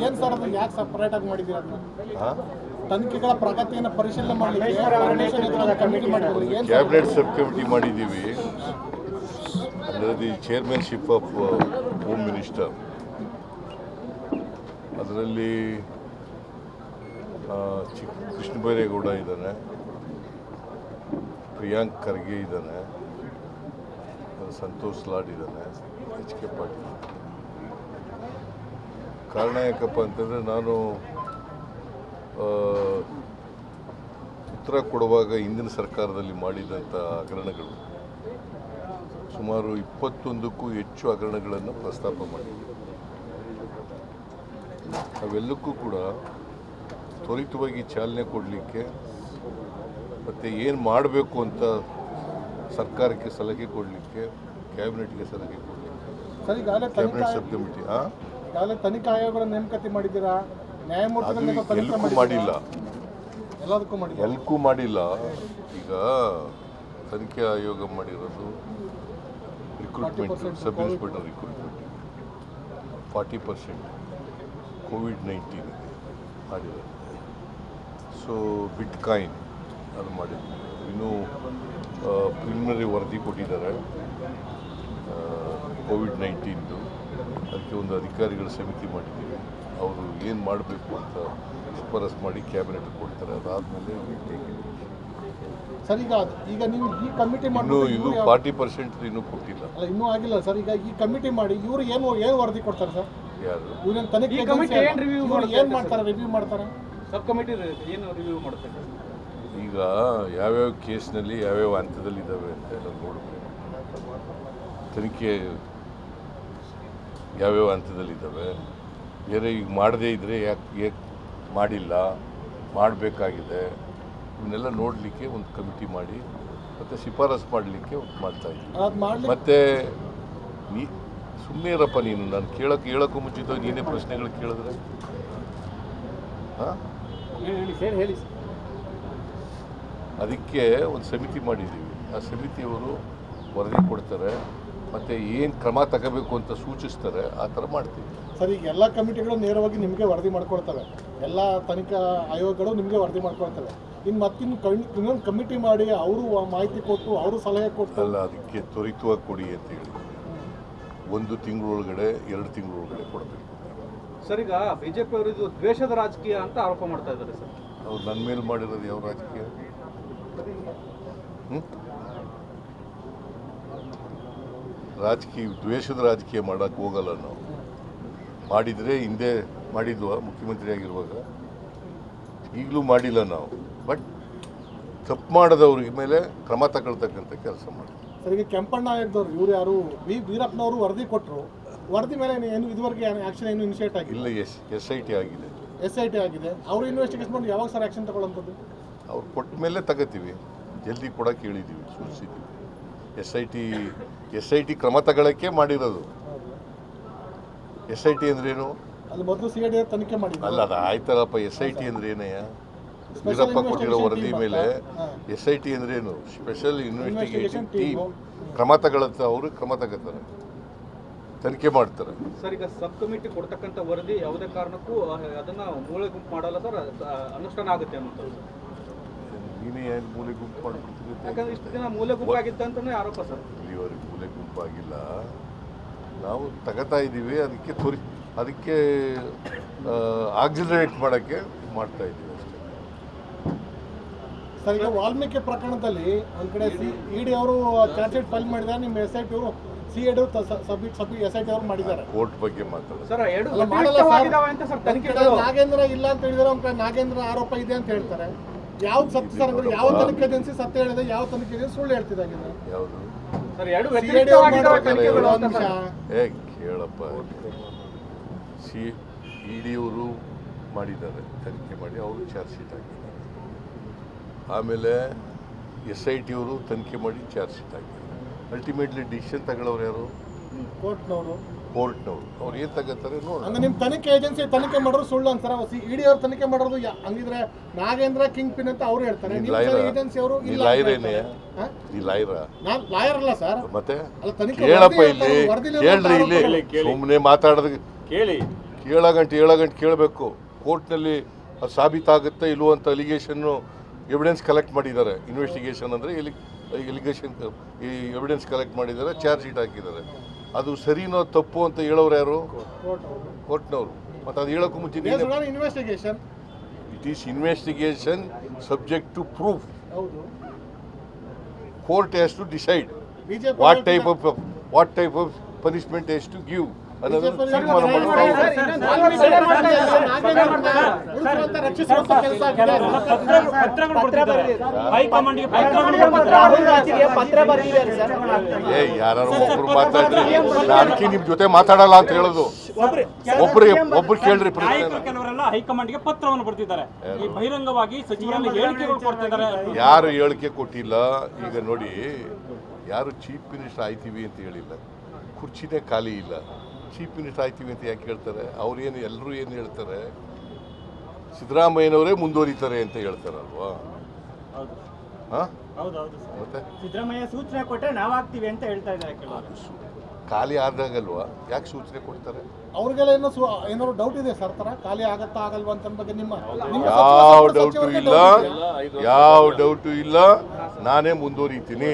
ಏನು ಸರ್ ಅದು ಯಾಕೆ ಸಪರೇಟ್ ಆಗಿ ಮಾಡಿದ್ದೀರಾ ಅದನ್ನ ತನಿಖೆಗಳ ಪ್ರಗತಿಯನ್ನು ಪರಿಶೀಲನೆ ಮಾಡಲಿಕ್ಕೆ ಕ್ಯಾಬಿನೆಟ್ ಸಬ್ ಕಮಿಟಿ ಮಾಡಿದ್ದೀವಿ ಅಂದರೆ the chairmanship of home minister. ಅದರಲ್ಲಿ ಕೃಷ್ಣ ಬೈರೇಗೌಡ ಇದ್ದಾನೆ, ಪ್ರಿಯಾಂಕ್ ಖರ್ಗೆ ಇದ್ದಾನೆ, ಸಂತೋಷ್ ಲಾಡ್ ಇದ್ದಾನೆ, ಎಚ್ ಕೆ ಪಾಟೀಲ್. ಕಾರಣ ಯಾಕಪ್ಪ ಅಂತಂದರೆ ನಾನು ಉತ್ತರ ಕೊಡುವಾಗ ಹಿಂದಿನ ಸರ್ಕಾರದಲ್ಲಿ ಮಾಡಿದಂಥ ಹಗರಣಗಳು ಸುಮಾರು 21ಕ್ಕೂ ಹೆಚ್ಚು ಹಗರಣಗಳನ್ನು ಪ್ರಸ್ತಾಪ ಮಾಡಿದ್ವಿ. ಅವೆಲ್ಲಕ್ಕೂ ಕೂಡ ತ್ವರಿತವಾಗಿ ಚಾಲನೆ ಕೊಡಲಿಕ್ಕೆ ಮತ್ತು ಏನು ಮಾಡಬೇಕು ಅಂತ ಸರ್ಕಾರಕ್ಕೆ ಸಲಹೆ ಕೊಡಲಿಕ್ಕೆ, ಕ್ಯಾಬಿನೆಟ್ಗೆ ಸಲಹೆ ಕೊಡಲಿಕ್ಕೆ ಕ್ಯಾಬಿನೆಟ್ ಸಬ್ ಕಮಿಟಿ ತನಿಖಾ ಆಯೋಗಗಳ ನೇಮಕಾತಿ ಮಾಡಿದ್ದೀರಾ? ಎಲ್ಲಕ್ಕೂ ಮಾಡಿಲ್ಲ, ಎಲ್ಲಕ್ಕೂ ಮಾಡಿಲ್ಲ. ಈಗ ತನಿಖೆ ಆಯೋಗ ಮಾಡಿರೋದು recruitment, sub inspector recruitment 40% COVID-19 ಮಾಡಿರೋದು. ಸೊ ಬಿಟ್ಕಾಯಿನ್ ಅದು ಮಾಡಿದ್ವಿ. ಇನ್ನೂ ಪ್ರಿಲಿಮಿನರಿ ವರದಿ ಕೊಟ್ಟಿದ್ದಾರೆ ಕೋವಿಡ್-19ದು. ಅದಕ್ಕೆ ಒಂದು ಅಧಿಕಾರಿಗಳ ಸಮಿತಿ ಮಾಡಿದ್ದೀವಿ. ಅವರು ಏನು ಮಾಡಬೇಕು ಅಂತ ಶಿಫಾರಸು ಮಾಡಿ ಕ್ಯಾಬಿನೆಟ್ ಕೊಡ್ತಾರೆ. ಅದಾದಮೇಲೆ ಸರ್ ಈಗ ನೀವು ಈ ಕಮಿಟಿ ಇನ್ನೂ 40% ಇನ್ನೂ ಕೊಟ್ಟಿಲ್ಲ, ಇನ್ನೂ ಆಗಿಲ್ಲ ಸರ್. ಈಗ ಈ ಕಮಿಟಿ ಮಾಡಿ ಇವರು ಏನು ವರದಿ ಕೊಡ್ತಾರೆ ಸರ್? ಯಾರು ಇವ್ರೇನು ತನಿಖೆ ಏನು ಮಾಡ್ತಾರೆ, ರಿವ್ಯೂ ಮಾಡ್ತಾರೆ? ಸಬ್ ಕಮಿಟಿ ಏನು ರಿವ್ಯೂ ಮಾಡ್ತಾರೆ? ಈಗ ಯಾವ್ಯಾವ ಕೇಸ್ನಲ್ಲಿ ಯಾವ್ಯಾವ ಹಂತದಲ್ಲಿ ಇದ್ದಾವೆ ಅಂತ ಎಲ್ಲ ನೋಡಬೇಕು. ತನಿಖೆ ಯಾವ್ಯಾವ ಹಂತದಲ್ಲಿದ್ದಾವೆ, ಬೇರೆ ಈಗ ಮಾಡದೇ ಇದ್ದರೆ ಯಾಕೆ ಮಾಡಿಲ್ಲ, ಮಾಡಬೇಕಾಗಿದೆ, ಇವನ್ನೆಲ್ಲ ನೋಡಲಿಕ್ಕೆ ಒಂದು ಕಮಿಟಿ ಮಾಡಿ ಮತ್ತು ಶಿಫಾರಸು ಮಾಡಲಿಕ್ಕೆ ಮಾಡ್ತಾಯಿದ್ದೀವಿ. ಮತ್ತು ಸುಮ್ಮನೆ ಇರಪ್ಪ ನೀನು, ನಾನು ಹೇಳೋಕ್ಕೂ ಮುಂಚಿತ ನೀನೇ ಪ್ರಶ್ನೆಗಳು ಕೇಳಿದ್ರೆ ಹೇಳಿ. ಅದಕ್ಕೆ ಒಂದು ಸಮಿತಿ ಮಾಡಿದ್ದೀವಿ. ಆ ಸಮಿತಿಯವರು ವರದಿ ಕೊಡ್ತಾರೆ ಮತ್ತು ಏನು ಕ್ರಮ ತಗೋಬೇಕು ಅಂತ ಸೂಚಿಸ್ತಾರೆ, ಆ ಥರ ಮಾಡ್ತೀವಿ. ಸರ್, ಈಗ ಎಲ್ಲ ಕಮಿಟಿಗಳು ನೇರವಾಗಿ ನಿಮಗೆ ವರದಿ ಮಾಡ್ಕೊಳ್ತವೆ, ಎಲ್ಲ ತನಿಖಾ ಆಯೋಗಗಳು ನಿಮಗೆ ವರದಿ ಮಾಡ್ಕೊಳ್ತವೆ. ಇನ್ನೊಂದು ಕಮಿಟಿ ಮಾಡಿ ಅವರು ಮಾಹಿತಿ ಕೊಟ್ಟು ಅವರು ಸಲಹೆ ಕೊಟ್ಟು ಅಲ್ಲ, ಅದಕ್ಕೆ ತ್ವರಿತವಾಗಿ ಕೊಡಿ ಅಂತ ಹೇಳಿ 1 ತಿಂಗಳೊಳಗಡೆ 2 ತಿಂಗಳೊಳಗಡೆ ಕೊಡಬೇಕು. ಸರ್, ಈಗ ಬಿಜೆಪಿ ಅವರು ಇದು ದ್ವೇಷದ ರಾಜಕೀಯ ಅಂತ ಆರೋಪ ಮಾಡ್ತಾ ಇದ್ದಾರೆ ಸರ್. ಅವ್ರು ನನ್ನ ಮೇಲೆ ಮಾಡಿರೋದು ಯಾವ ರಾಜಕೀಯ? ದ್ವೇಷದ ರಾಜಕೀಯ ಮಾಡೋಕ್ಕೆ ಹೋಗಲ್ಲ ನಾವು. ಮಾಡಿದರೆ ಹಿಂದೆ ಮಾಡಿದ್ವ ಮುಖ್ಯಮಂತ್ರಿ ಆಗಿರುವಾಗ, ಈಗಲೂ ಮಾಡಿಲ್ಲ ನಾವು. ಬಟ್ ತಪ್ಪು ಮಾಡೋದವ್ರಿಗೆ ಮೇಲೆ ಕ್ರಮ ತಗೊಳ್ತಕ್ಕಂಥ ಕೆಲಸ ಮಾಡಿ. ಸರ್, ಈಗ ಕೆಂಪಣ್ಣ ಆಗಿದ್ದವ್ರು ಇವ್ರು ಯಾರು ವೀರಪ್ಪನವರು ವರದಿ ಕೊಟ್ಟರು, ವರದಿ ಮೇಲೆ ಏನು ಇದುವರೆಗೆ ಆ್ಯಕ್ಷನ್ ಏನು ಇನಿಷಿಯೇಟ್ ಆಗಿಲ್ಲ? ಇಲ್ಲ, SIT ಆಗಿದೆ. SIT ಆಗಿದೆ. ಅವರು ಇನ್ವೆಸ್ಟಿಗೇಷನ್ ಮಾಡಿ ಯಾವಾಗ ಸರ್ ಆ್ಯಕ್ಷನ್ ತಗೊಳ್ಳೋಂಥದ್ದು? ಅವ್ರು ಕೊಟ್ಟ ಮೇಲೆ ತಗೋತೀವಿ. ಜಲ್ದಿ ಕೊಡೋಕೆ ಹೇಳಿದ್ದೀವಿ, ಸೂಚಿಸಿದ್ದೀವಿ. SIT ಕ್ರಮ ತಗೊಳ್ಳೋಕ್ಕೆ ಮಾಡಿರೋದು. SIT ಅಂದ್ರೇನು? ಅಲ್ಲಿ ಮೊದಲು CID ತನಿಖೆ ಮಾಡಿ ಅಲ್ಲ, ಅದು ಆಯ್ತಲ್ಲಪ್ಪ. SIT ಅಂದ್ರೆ ಏನಯ್ಯ? ವೀರಪ್ಪ ಕೊಟ್ಟಿರೋ ವರದಿ ಮೇಲೆ SIT ಅಂದ್ರೇನು? ಸ್ಪೆಷಲ್ ಇನ್ವೆಸ್ಟಿಗೇಷನ್ ಟೀಮ್ ಕ್ರಮ ತಗೊಳುತ್ತೆ. ಅವರು ಕ್ರಮ ತಗೋತಾರೆ, ತನಿಖೆ ಮಾಡ್ತಾರೆ. ಸರ್, ಈಗ ಸಬ್ ಕಮಿಟಿ ಕೊಡ್ತಕ್ಕಂಥ ವರದಿ ಯಾವುದೇ ಕಾರಣಕ್ಕೂ ಅದನ್ನ ಮೂಲೆ ಗುಂಪು ಮಾಡಲ್ಲ ಸರ್, ಅನುಷ್ಠಾನ ಆಗುತ್ತೆ ಅನ್ನೋದು. ನೀನೇ ಏನು ಮೂಲೆ ಗುಂಪು ಮಾಡ್ಬಿಡ್ತೀವಿ? ಯಾಕಂದ್ರೆ ಇಷ್ಟು ದಿನ ಮೂಲೆ ಗುಂಪು ಆಗಿದ್ದಂತಾನೆ ಆರೋಪ ಸರ್. ಇಲ್ಲಿವರೆಗೆ ಮೂಲೆ ಗುಂಪಾಗಿಲ್ಲ, ನಾವು ತಗೋತಾ ಇದ್ದೀವಿ. ಅದಕ್ಕೆ ಆಕ್ಸಿಲರೇಟ್ ಮಾಡೋಕ್ಕೆ ಮಾಡ್ತಾ ಇದ್ದೀವಿ ಅಷ್ಟೇ. ಸರ್, ಈಗ ವಾಲ್ಮೀಕಿ ಪ್ರಕರಣದಲ್ಲಿ ಒಂದು ಕಡೆ ED ಅವರು ಚಾರ್ಜ್ ಶೀಟ್ ಫೈಲ್ ಮಾಡಿದ್ದಾರೆ, ನಿಮ್ಮ SIT ಅವರು CID SIT ಅವರು ಮಾಡಿದ್ದಾರೆ. ಕೋರ್ಟ್ ಬಗ್ಗೆ ಮಾತಾಡೋದು ಸರ್, ನಾಗೇಂದ್ರ ಇಲ್ಲ ಅಂತ ಹೇಳಿದ್ರೆ ಒಂದು ಕಡೆ ನಾಗೇಂದ್ರ ಆರೋಪ ಇದೆ ಅಂತ ಹೇಳ್ತಾರೆ. ಯಾವ್ದು ಸತ್ಯ ಸರ್? ಅಂದ್ರೆ ಯಾವ ತನಿಖೆ ಏಜೆನ್ಸಿ ಸತ್ಯ ಹೇಳಿದೆ, ಯಾವ ತನಿಖೆ ಏಜೆನ್ಸಿ ಸುಳ್ಳು ಹೇಳ್ತಿದ್ದಾಗಿದೆ? ಯಾವುದು? ಕೇಳಪ್ಪ, ED ಅವರು ಮಾಡಿದ್ದಾರೆ, ತನಿಖೆ ಮಾಡಿ ಅವರು ಚಾರ್ಜ್ ಶೀಟ್ ಹಾಕಿದ್ದಾರೆ. ಆಮೇಲೆ SIT ಅವರು ತನಿಖೆ ಮಾಡಿ ಚಾರ್ಜ್ ಶೀಟ್ ಹಾಕಿದ್ದಾರೆ. ಅಲ್ಟಿಮೇಟ್ಲಿ ಡಿಸಿಷನ್ ತಗೊಳ್ಳೋರು ಯಾರು? ಕೋರ್ಟ್ನವರು. ಅವ್ರು ಏನು ತಗೋತಾರೆ ನೋಡಿ. ಅಂದ್ರೆ ನಿಮ್ಮ ತನಿಖೆ ಏಜೆನ್ಸಿ ತನಿಖೆ ಮಾಡೋರು ಸುಳ್ಳು ಅಂತಾರೆ. ED ಅವ್ರು ತನಿಖೆ ಮಾಡೋದು ಹಂಗಿದ್ರೆ ನಾಗೇಂದ್ರ ಕಿಂಗ್ ಪಿನ್ ಅಂತ ಅವ್ರು ಹೇಳ್ತಾರೆ. ಏಜೆನ್ಸಿ ಅವರು ಇಲ್ಲ. ಲಾಯರ್ ಅಲ್ಲ ಸರ್. ಮತ್ತೆ ಕೇಳಪ್ಪ, ಇಲ್ಲಿ ಕೇಳ್ರಿ, ಇಲ್ಲಿ ಸುಮ್ಮನೆ ಮಾತಾಡೋದು ಏಳು ಗಂಟೆ ಕೇಳಬೇಕು. ಕೋರ್ಟ್ನಲ್ಲಿ ಅದು ಸಾಬೀತಾಗುತ್ತೆ ಇಲ್ವೋ ಅಂತ ಅಲಿಗೇಷನ್ನು ಎವಿಡೆನ್ಸ್ ಕಲೆಕ್ಟ್ ಮಾಡಿದ್ದಾರೆ. ಇನ್ವೆಸ್ಟಿಗೇಷನ್ ಅಂದರೆ ಎಲಿಗೇಷನ್ ಈ ಎವಿಡೆನ್ಸ್ ಕಲೆಕ್ಟ್ ಮಾಡಿದ್ದಾರೆ, ಚಾರ್ಜ್ ಶೀಟ್ ಹಾಕಿದ್ದಾರೆ. ಅದು ಸರಿನೋ ತಪ್ಪು ಅಂತ ಹೇಳೋರು ಯಾರು? ಕೋರ್ಟ್ನವರು. ಮತ್ತು ಅದು ಹೇಳೋಕ್ಕೂ ಮುಂಚೆ investigation it is investigation subject to proof. ಹೌದು. Court has to decide BJP what type of punishment has to give. ಅನ್ನೋದನ್ನ ತೀರ್ಮಾನ ಮಾಡೋದು. ಯಾರು ಒಬ್ರು ಮಾತಾಡ್ರಿ, ಅದಕ್ಕೆ ನಿಮ್ ಜೊತೆ ಮಾತಾಡಲ್ಲ ಅಂತ ಹೇಳೋದು. ಒಬ್ರು ಕೇಳ್ರಿ. ಕೆಲವರೆಲ್ಲ ಹೈಕಮಾಂಡ್ಗೆ ಪತ್ರವನ್ನು ಬರ್ತಿದ್ದಾರೆ, ಈ ಬಹಿರಂಗವಾಗಿ ಸಚಿವರಲ್ಲಿ ಹೇಳಿಕೆಗಳು ಕೊಡ್ತಿದ್ದಾರೆ. ಯಾರು ಹೇಳಿಕೆ ಕೊಟ್ಟಿಲ್ಲ. ಈಗ ನೋಡಿ, ಯಾರು ಚೀಫ್ ಮಿನಿಸ್ಟರ್ ಆಯ್ತೀವಿ ಅಂತ ಹೇಳಿಲ್ಲ, ಕುರ್ಚಿನೇ ಖಾಲಿ ಇಲ್ಲ. ಚೀಫ್ ಮಿನಿಸ್ಟರ್ ಆಯ್ತೀವಿ ಅಂತ ಯಾಕೆ ಹೇಳ್ತಾರೆ? ಅವ್ರೇನು ಎಲ್ಲರೂ ಏನು ಹೇಳ್ತಾರೆ? ಸಿದ್ದರಾಮಯ್ಯನವರೇ ಮುಂದುವರಿತಾರೆ ಅಂತ ಹೇಳ್ತಾರಲ್ವಾ? ಮತ್ತೆ ಸಿದ್ದರಾಮಯ್ಯ ಸೂಚನೆ ಕೊಟ್ಟರೆ ನಾವಾಗ್ತೀವಿ ಅಂತ ಹೇಳ್ತಾ ಇದ್ದಾರೆ ಕೆಲವರು. ಖಾಲಿ ಆದಾಗಲ್ವಾ ಯಾಕೆ ಸೂಚನೆ ಕೊಡ್ತಾರೆ? ಅವ್ರಿಗೆಲ್ಲ ಏನಾದ್ರು ಡೌಟ್ ಇದೆ ಸರ್ ತರ ಖಾಲಿ ಆಗತ್ತಾ ಆಗಲ್ವಾ ಅಂತ ಬಗ್ಗೆ? ಯಾವ ಡೌಟು ಇಲ್ಲ. ನಾನೇ ಮುಂದುವರಿತೀನಿ.